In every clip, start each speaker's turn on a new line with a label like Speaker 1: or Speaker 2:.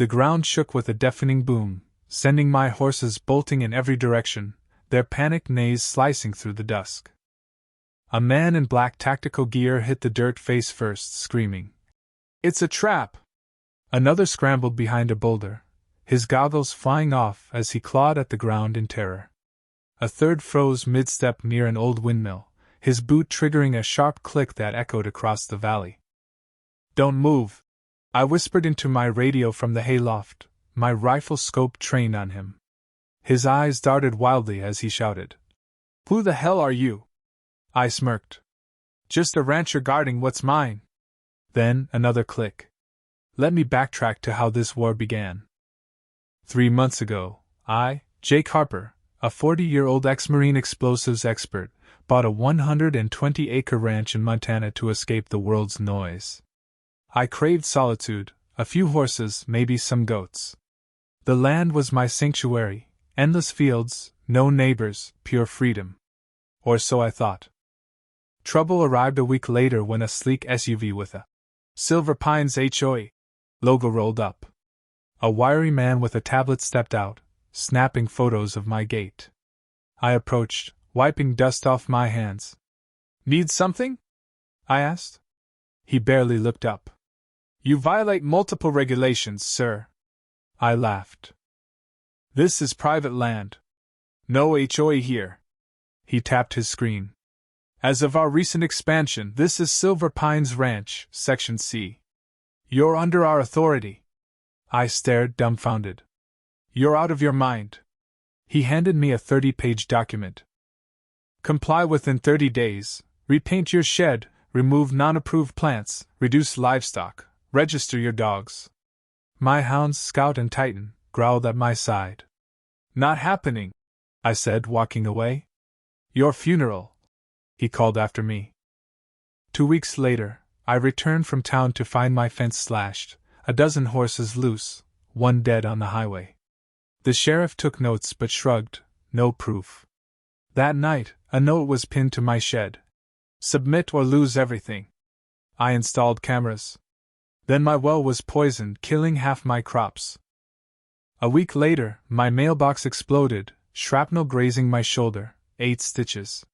Speaker 1: The ground shook with a deafening boom, sending my horses bolting in every direction, their panicked neighs slicing through the dusk. A man in black tactical gear hit the dirt face first, screaming, "It's a trap!" Another scrambled behind a boulder, his goggles flying off as he clawed at the ground in terror. A third froze mid-step near an old windmill, his boot triggering a sharp click that echoed across the valley. "Don't move," I whispered into my radio from the hayloft, my rifle scope trained on him. His eyes darted wildly as he shouted, "Who the hell are you?" I smirked. "Just a rancher guarding what's mine." Then another click. Let me backtrack to how this war began. 3 months ago, I, Jake Harper, a 40-year-old ex-Marine explosives expert, bought a 120-acre ranch in Montana to escape the world's noise. I craved solitude, a few horses, maybe some goats. The land was my sanctuary, endless fields, no neighbors, pure freedom. Or so I thought. Trouble arrived a week later when a sleek SUV with a Silver Pines HOA logo rolled up. A wiry man with a tablet stepped out, snapping photos of my gate. I approached, wiping dust off my hands. "Need something?" I asked. He barely looked up. "You violate multiple regulations, sir." I laughed. "This is private land. No HOA here." He tapped his screen. "As of our recent expansion, this is Silver Pines Ranch, Section C. You're under our authority." I stared, dumbfounded. "You're out of your mind." He handed me a 30-page document. "Comply within 30 days, repaint your shed, remove non-approved plants, reduce livestock, register your dogs." My hounds, Scout and Titan, growled at my side. "Not happening," I said, walking away. "Your funeral," he called after me. 2 weeks later, I returned from town to find my fence slashed, a dozen horses loose, one dead on the highway. The sheriff took notes but shrugged, no proof. That night, a note was pinned to my shed. "Submit or lose everything." I installed cameras. Then my well was poisoned, killing half my crops. A week later, my mailbox exploded, shrapnel grazing my shoulder, 8 stitches.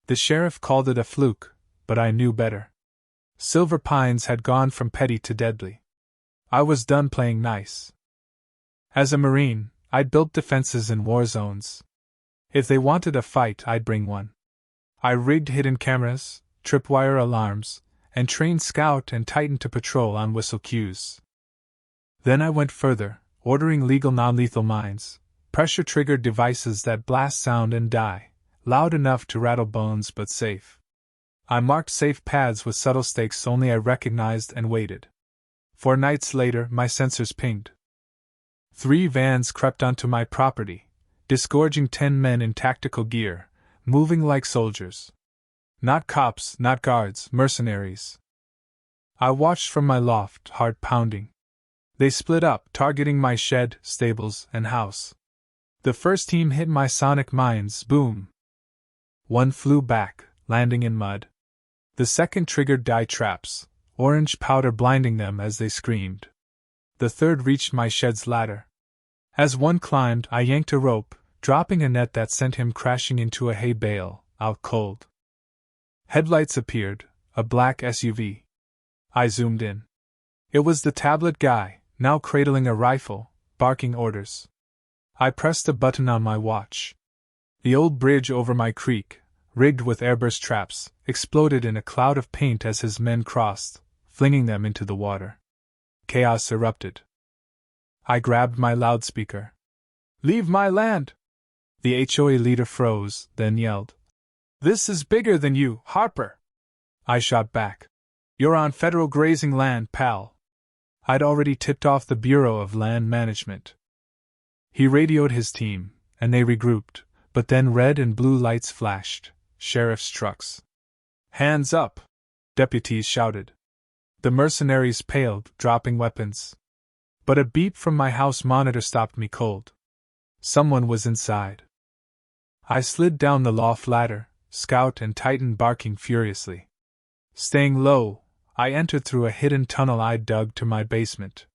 Speaker 1: The sheriff called it a fluke, but I knew better. Silver Pines had gone from petty to deadly. I was done playing nice. As a Marine, I'd built defenses in war zones. If they wanted a fight, I'd bring one. I rigged hidden cameras, tripwire alarms, and trained Scout and Titan to patrol on whistle cues. Then I went further, ordering legal non-lethal mines, pressure-triggered devices that blast sound and die, loud enough to rattle bones but safe. I marked safe paths with subtle stakes only I recognized and waited. 4 nights later, my sensors pinged. 3 vans crept onto my property, disgorging 10 men in tactical gear, moving like soldiers. Not cops, not guards, mercenaries. I watched from my loft, heart pounding. They split up, targeting my shed, stables, and house. The first team hit my sonic mines, boom. One flew back, landing in mud. The second triggered dye traps, orange powder blinding them as they screamed. The third reached my shed's ladder. As one climbed, I yanked a rope, dropping a net that sent him crashing into a hay bale, out cold. Headlights appeared, a black SUV. I zoomed in. It was the tablet guy, now cradling a rifle, barking orders. I pressed a button on my watch. The old bridge over my creek, rigged with airburst traps, exploded in a cloud of paint as his men crossed, flinging them into the water. Chaos erupted. I grabbed my loudspeaker. "Leave my land!" The HOA leader froze, then yelled, "This is bigger than you, Harper!" I shot back. "You're on federal grazing land, pal." I'd already tipped off the Bureau of Land Management. He radioed his team, and they regrouped, but then red and blue lights flashed, sheriff's trucks. "Hands up!" deputies shouted. The mercenaries paled, dropping weapons. But a beep from my house monitor stopped me cold. Someone was inside. I slid down the loft ladder, Scout and Titan barking furiously. Staying low, I entered through a hidden tunnel I'd dug to my basement.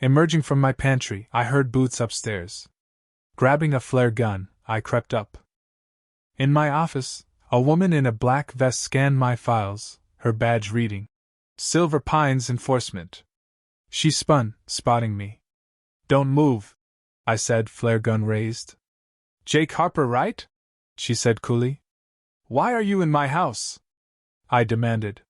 Speaker 1: Emerging from my pantry, I heard boots upstairs. Grabbing a flare gun, I crept up. In my office, a woman in a black vest scanned my files, her badge reading Silver Pines Enforcement. She spun, spotting me. "Don't move," I said, flare gun raised. "Jake Harper, right?" she said coolly. "Why are you in my house?" I demanded.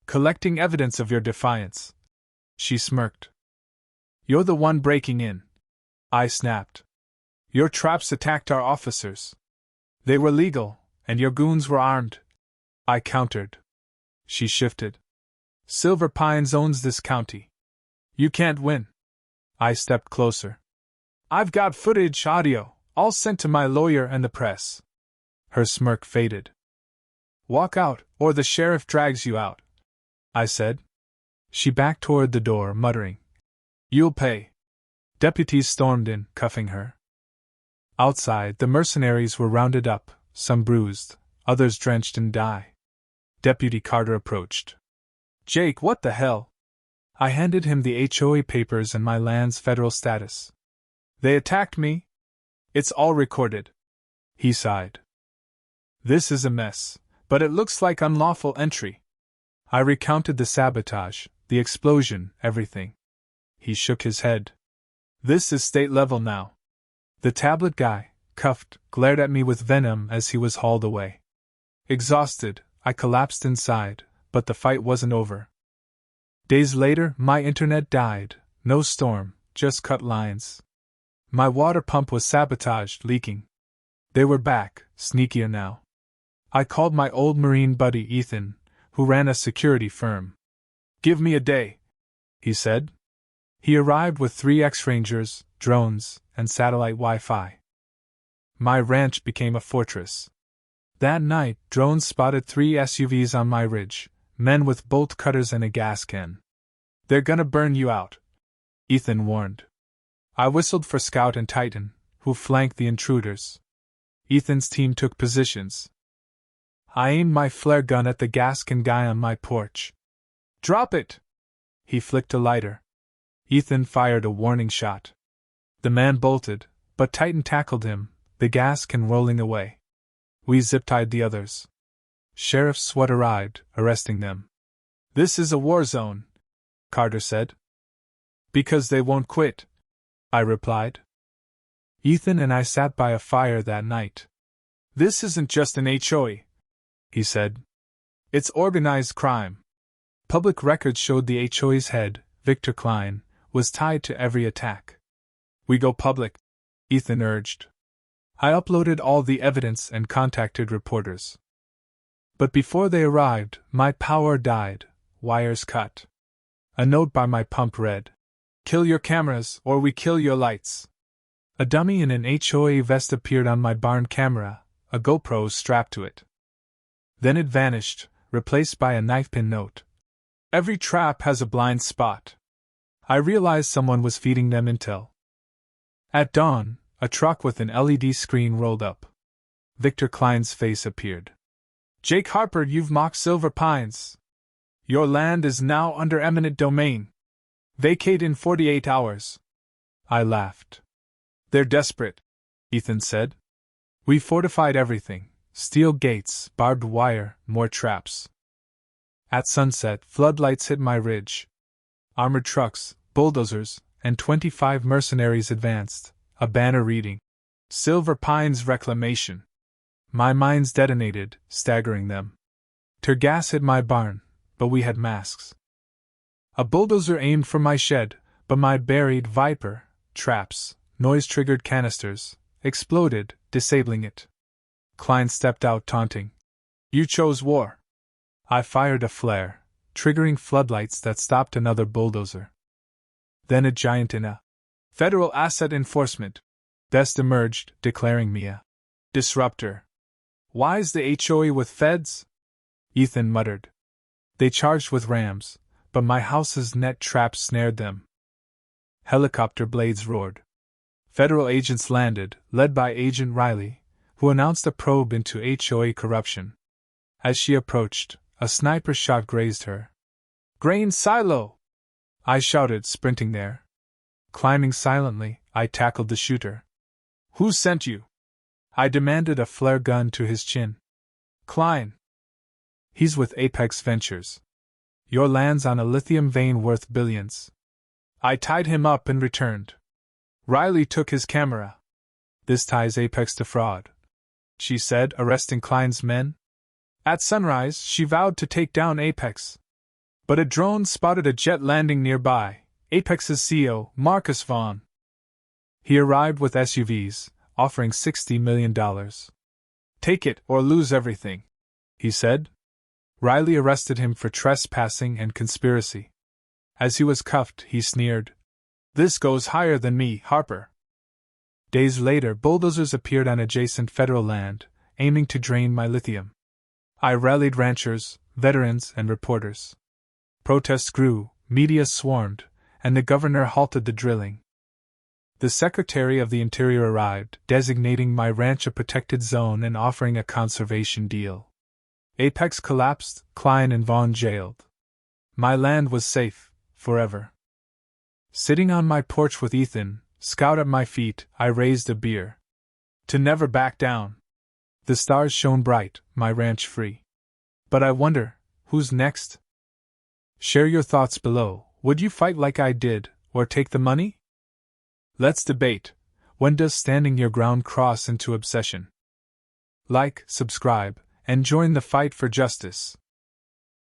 Speaker 1: "Collecting evidence of your defiance." She smirked. "You're the one breaking in," I snapped. "Your traps attacked our officers. They were legal, and your goons were armed," I countered. She shifted. "Silver Pines owns this county. You can't win." I stepped closer. "I've got footage, audio, all sent to my lawyer and the press." Her smirk faded. "Walk out, or the sheriff drags you out," I said. She backed toward the door, muttering, "You'll pay." Deputies stormed in, cuffing her. Outside, the mercenaries were rounded up, some bruised, others drenched in dye. Deputy Carter approached. "Jake, what the hell?" I handed him the HOA papers and my land's federal status. "They attacked me. It's all recorded." He sighed. "This is a mess, but it looks like unlawful entry." I recounted the sabotage, the explosion, everything. He shook his head. "This is state level now." The tablet guy, cuffed, glared at me with venom as he was hauled away. Exhausted, I collapsed inside, but the fight wasn't over. Days later, my internet died. No storm, just cut lines. My water pump was sabotaged, leaking. They were back, sneakier now. I called my old Marine buddy Ethan, who ran a security firm. "Give me a day," he said. He arrived with 3 X-Rangers, drones, and satellite Wi-Fi. My ranch became a fortress. That night, drones spotted 3 SUVs on my ridge, men with bolt cutters and a gas can. "They're gonna burn you out," Ethan warned. I whistled for Scout and Titan, who flanked the intruders. Ethan's team took positions. I aimed my flare gun at the gas can guy on my porch. "Drop it!" He flicked a lighter. Ethan fired a warning shot. The man bolted, but Titan tackled him, the gas can rolling away. We zip-tied the others. Sheriff SWAT arrived, arresting them. "This is a war zone," Carter said. "Because they won't quit," I replied. Ethan and I sat by a fire that night. "This isn't just an HOA," he said. "It's organized crime." Public records showed the HOA's head, Victor Klein, was tied to every attack. "We go public," Ethan urged. I uploaded all the evidence and contacted reporters. But before they arrived, my power died, wires cut. A note by my pump read, "Kill your cameras or we kill your lights." A dummy in an HOA vest appeared on my barn camera, a GoPro strapped to it. Then it vanished, replaced by a knifepin note. "Every trap has a blind spot." I realized someone was feeding them intel. At dawn, a truck with an LED screen rolled up. Victor Klein's face appeared. "Jake Harper, you've mocked Silver Pines. Your land is now under eminent domain. Vacate in 48 hours. I laughed. "They're desperate," Ethan said. "We fortified everything. Steel gates, barbed wire, more traps." At sunset, floodlights hit my ridge. Armored trucks, bulldozers, and 25 mercenaries advanced, a banner reading, "Silver Pines Reclamation." My mines detonated, staggering them. Tear gas hit my barn, but we had masks. A bulldozer aimed for my shed, but my buried Viper, traps, noise-triggered canisters, exploded, disabling it. Klein stepped out taunting. "You chose war." I fired a flare, triggering floodlights that stopped another bulldozer. Then a giant in a federal asset enforcement vest emerged, declaring me a disruptor. "Why's the HOA with feds?" Ethan muttered. "They charged with rams, but my house's net traps snared them." Helicopter blades roared. Federal agents landed, led by Agent Riley, who announced a probe into HOA corruption. As she approached, a sniper shot grazed her. "Grain silo!" I shouted, sprinting there. Climbing silently, I tackled the shooter. Who sent you? I demanded, a flare gun to his chin. Klein. He's with Apex Ventures. Your land's on a lithium vein worth billions. I tied him up and returned. Riley took his camera. This ties Apex to fraud, she said, arresting Klein's men. At sunrise, she vowed to take down Apex. But a drone spotted a jet landing nearby, Apex's CEO, Marcus Vaughn. He arrived with SUVs, offering $60 million. Take it or lose everything, he said. Riley arrested him for trespassing and conspiracy. As he was cuffed, he sneered, "This goes higher than me, Harper." Days later, bulldozers appeared on adjacent federal land, aiming to drain my lithium. I rallied ranchers, veterans, and reporters. Protests grew, media swarmed, and the governor halted the drilling. The Secretary of the Interior arrived, designating my ranch a protected zone and offering a conservation deal. Apex collapsed, Klein and Vaughn jailed. My land was safe, forever. Sitting on my porch with Ethan, Scout at my feet, I raised a beer. To never back down. The stars shone bright, my ranch free. But I wonder, who's next? Share your thoughts below. Would you fight like I did, or take the money? Let's debate. When does standing your ground cross into obsession? Like, subscribe, and join the fight for justice.